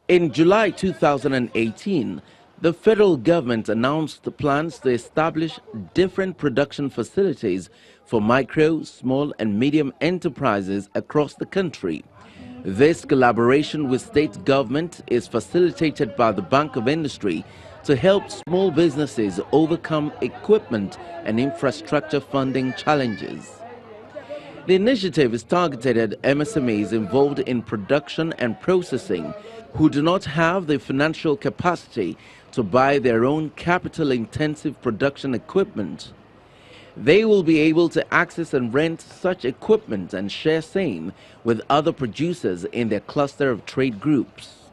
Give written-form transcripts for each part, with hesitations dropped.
In July 2018, the federal government announced the plans to establish different production facilities for micro, small and medium enterprises across the country. This collaboration with state government is facilitated by the Bank of Industry to help small businesses overcome equipment and infrastructure funding challenges. The initiative is targeted at MSMEs involved in production and processing who do not have the financial capacity to buy their own capital-intensive production equipment. They will be able to access and rent such equipment and share same with other producers in their cluster of trade groups.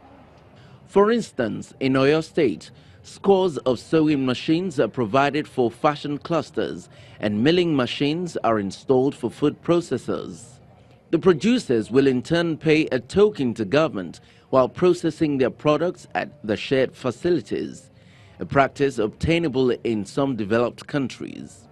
For instance, in Oyo State, scores of sewing machines are provided for fashion clusters and milling machines are installed for food processors. The producers will in turn pay a token to government while processing their products at the shared facilities, a practice obtainable in some developed countries.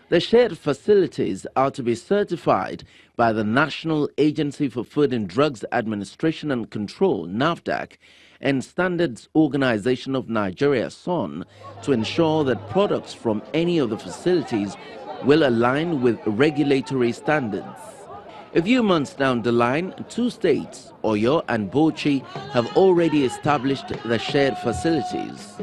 The shared facilities are to be certified by the National Agency for Food and Drugs Administration and Control, NAFDAC, and Standards Organization of Nigeria, SON, to ensure that products from any of the facilities will align with regulatory standards. A few months down the line, two states, Oyo and Bauchi, have already established the shared facilities.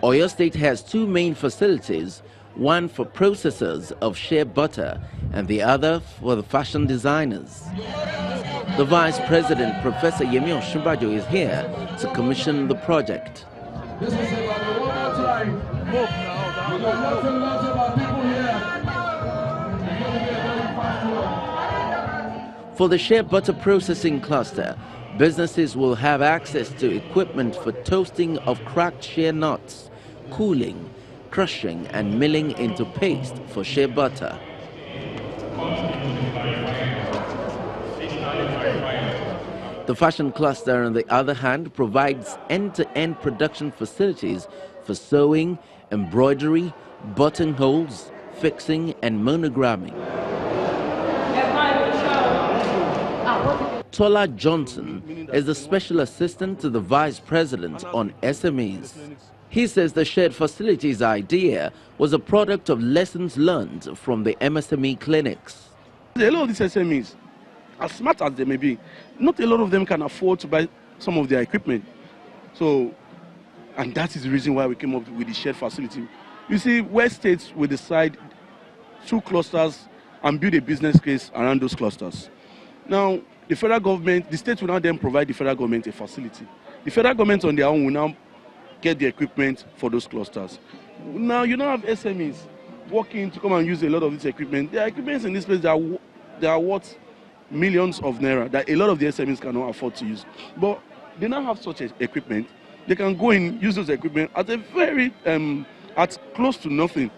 Oyo State has two main facilities, one for processors of shea butter and the other for the fashion designers. The Vice President, Professor Yemi Osinbajo, is here to commission the project. For the shea butter processing cluster, businesses will have access to equipment for toasting of cracked shea nuts, cooling, crushing and milling into paste for shea butter. The fashion cluster, on the other hand, provides end-to-end production facilities for sewing, embroidery, buttonholes, fixing and monogramming. Tola Johnson is the special assistant to the Vice President on SMEs. He says the shared facilities idea was a product of lessons learned from the MSME clinics. A lot of these SMEs, as smart as they may be, not a lot of them can afford to buy some of their equipment. So, and that is the reason why we came up with the shared facility. You see, where states will decide two clusters and build a business case around those clusters. Now, the federal government, the state will now then provide the federal government a facility. The federal government on their own will now get the equipment for those clusters. Now, you now have SMEs working to come and use a lot of this equipment. There are equipments in this place that are worth millions of naira that a lot of the SMEs cannot afford to use. But they now have such equipment. They can go and use those equipment at a very, at close to nothing.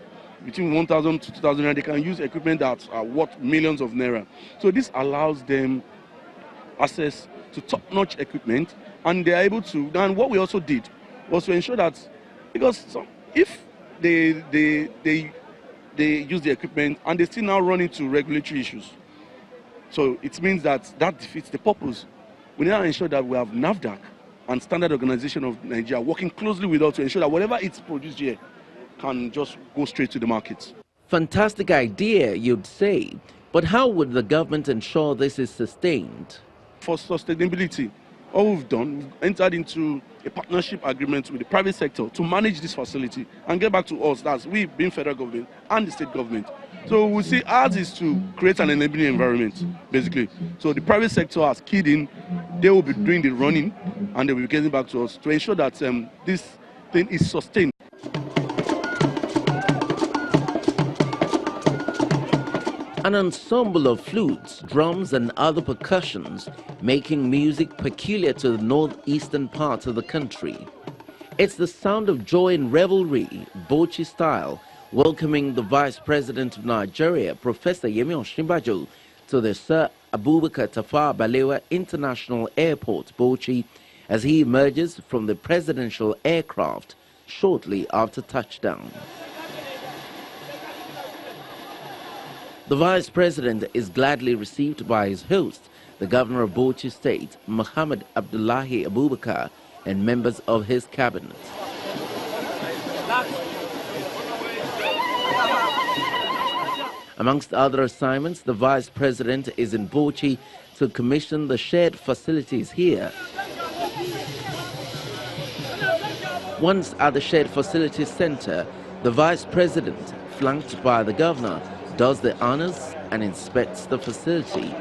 Between 1,000 to 2,000 naira, they can use equipment that are worth millions of naira. So this allows them access to top-notch equipment, and they are able to. And what we also did was to ensure that, because if they use the equipment and they still now run into regulatory issues, so it means that defeats the purpose. We now ensure that we have NAFDAC and Standard Organization of Nigeria working closely with us to ensure that whatever it's produced here can just go straight to the markets. Fantastic idea, you'd say, but how would the government ensure this is sustained? For sustainability, all we've done, we've entered into a partnership agreement with the private sector to manage this facility and get back to us, that's we being federal government and the state government. So we see ours is to create an enabling environment, basically. So the private sector has keyed in, they will be doing the running and they will be getting back to us to ensure that this thing is sustained. An ensemble of flutes, drums and other percussions making music peculiar to the northeastern part of the country. It's the sound of joy and revelry, Bauchi style, welcoming the Vice President of Nigeria, Professor Yemi Osinbajo, to the Sir Abubakar Tafawa Balewa International Airport, Bauchi, as he emerges from the presidential aircraft shortly after touchdown. The Vice President is gladly received by his host, the Governor of Bauchi State, Muhammad Abdullahi Abubakar, and members of his cabinet. Amongst other assignments, the Vice President is in Bauchi to commission the shared facilities here. Once at the Shared Facilities Center, the Vice President, flanked by the Governor, does the honors and inspects the facility.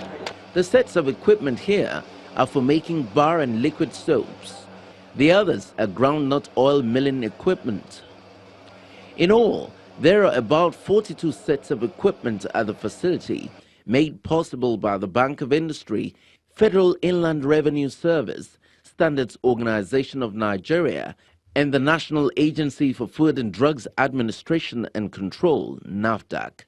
The sets of equipment here are for making bar and liquid soaps. The others are groundnut oil milling equipment. In all, there are about 42 sets of equipment at the facility, made possible by the Bank of Industry, Federal Inland Revenue Service, Standards Organization of Nigeria, and the National Agency for Food and Drugs Administration and Control, NAFDAC.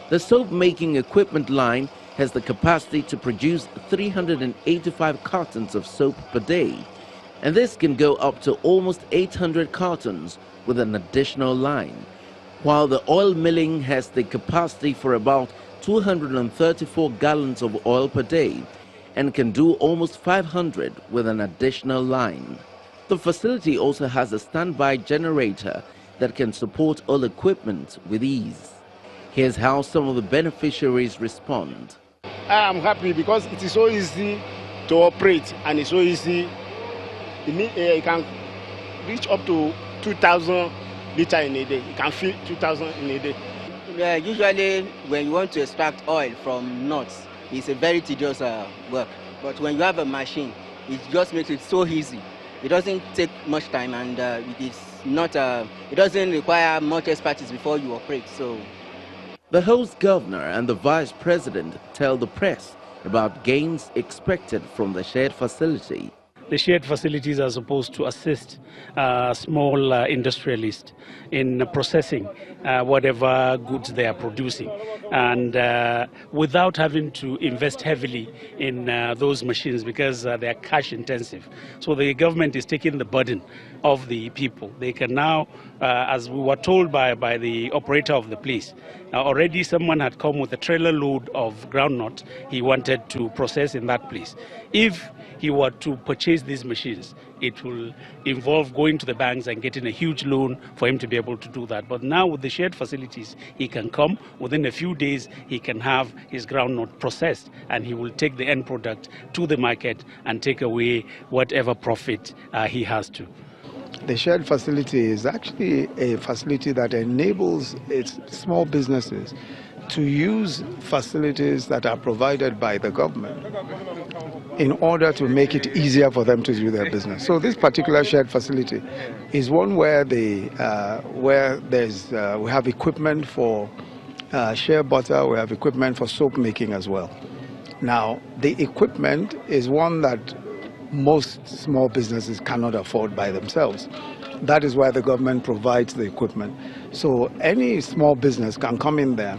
The soap-making equipment line has the capacity to produce 385 cartons of soap per day, and this can go up to almost 800 cartons with an additional line, while the oil milling has the capacity for about 234 gallons of oil per day and can do almost 500 with an additional line. The facility also has a standby generator that can support all equipment with ease. Here's how some of the beneficiaries respond. I'm happy because it is so easy to operate and it's so easy. It can reach up to 2,000 liters in a day. It can fill 2,000 in a day. Yeah, usually when you want to extract oil from nuts, it's a very tedious work. But when you have a machine, it just makes it so easy. It doesn't take much time and it doesn't require much expertise before you operate. So, the host governor and the vice president tell the press about gains expected from the shared facility. The shared facilities are supposed to assist small industrialists in processing whatever goods they are producing, and without having to invest heavily in those machines because they are cash intensive. So the government is taking the burden of the people. They can now, as we were told by the operator of the place, already someone had come with a trailer load of groundnut he wanted to process in that place. If he were to purchase these machines, it will involve going to the banks and getting a huge loan for him to be able to do that. But now with the shared facilities, he can come within a few days, he can have his groundnut processed and he will take the end product to the market and take away whatever profit he has to. The shared facility is actually a facility that enables its small businesses to use facilities that are provided by the government in order to make it easier for them to do their business. So this particular shared facility is one where we have equipment for shea butter, we have equipment for soap making as well. Now, the equipment is one that most small businesses cannot afford by themselves. That is why the government provides the equipment. So any small business can come in there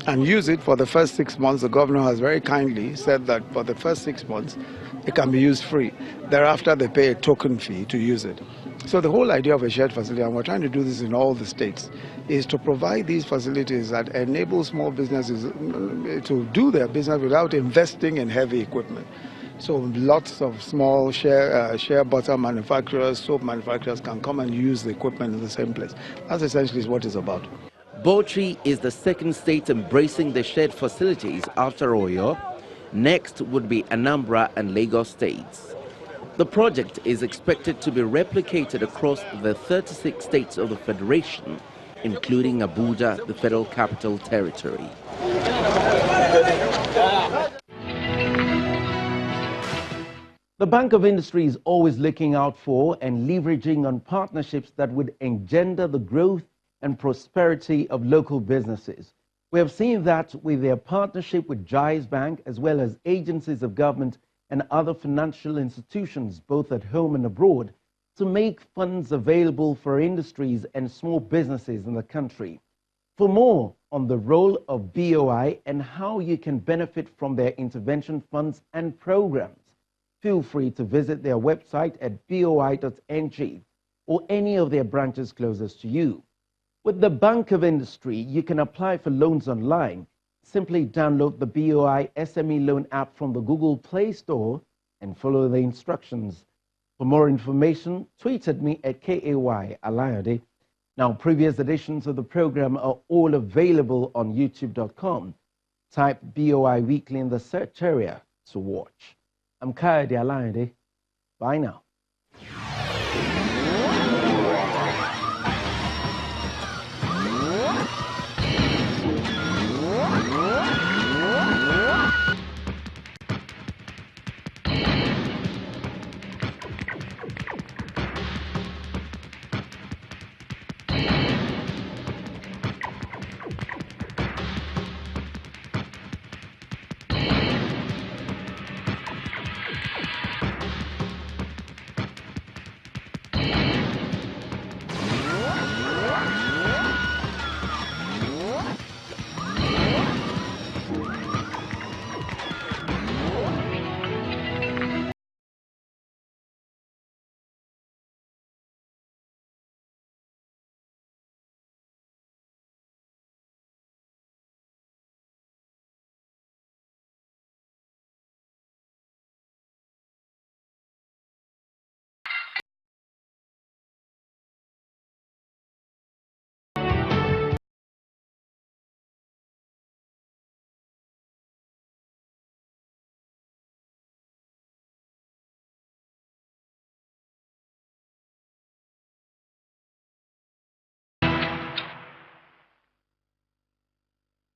and use it for the first 6 months. The governor has very kindly said that for the first 6 months, it can be used free. Thereafter, they pay a token fee to use it. So the whole idea of a shared facility, and we're trying to do this in all the states, is to provide these facilities that enable small businesses to do their business without investing in heavy equipment. So lots of small shea butter manufacturers, soap manufacturers can come and use the equipment in the same place. That's essentially what it's about. Bauchi is the second state embracing the shared facilities after Oyo. Next would be Anambra and Lagos states. The project is expected to be replicated across the 36 states of the Federation, including Abuja, the Federal Capital Territory. The Bank of Industry is always looking out for and leveraging on partnerships that would engender the growth and prosperity of local businesses. We have seen that with their partnership with Jais Bank, as well as agencies of government and other financial institutions, both at home and abroad, to make funds available for industries and small businesses in the country. For more on the role of BOI and how you can benefit from their intervention funds and programs, feel free to visit their website at boi.ng or any of their branches closest to you. With the Bank of Industry, you can apply for loans online. Simply download the BOI SME Loan app from the Google Play Store and follow the instructions. For more information, tweet at me at KAY Alayode. Now, previous editions of the program are all available on youtube.com. Type BOI Weekly in the search area to watch. I'm Kayode Alayode. Bye now.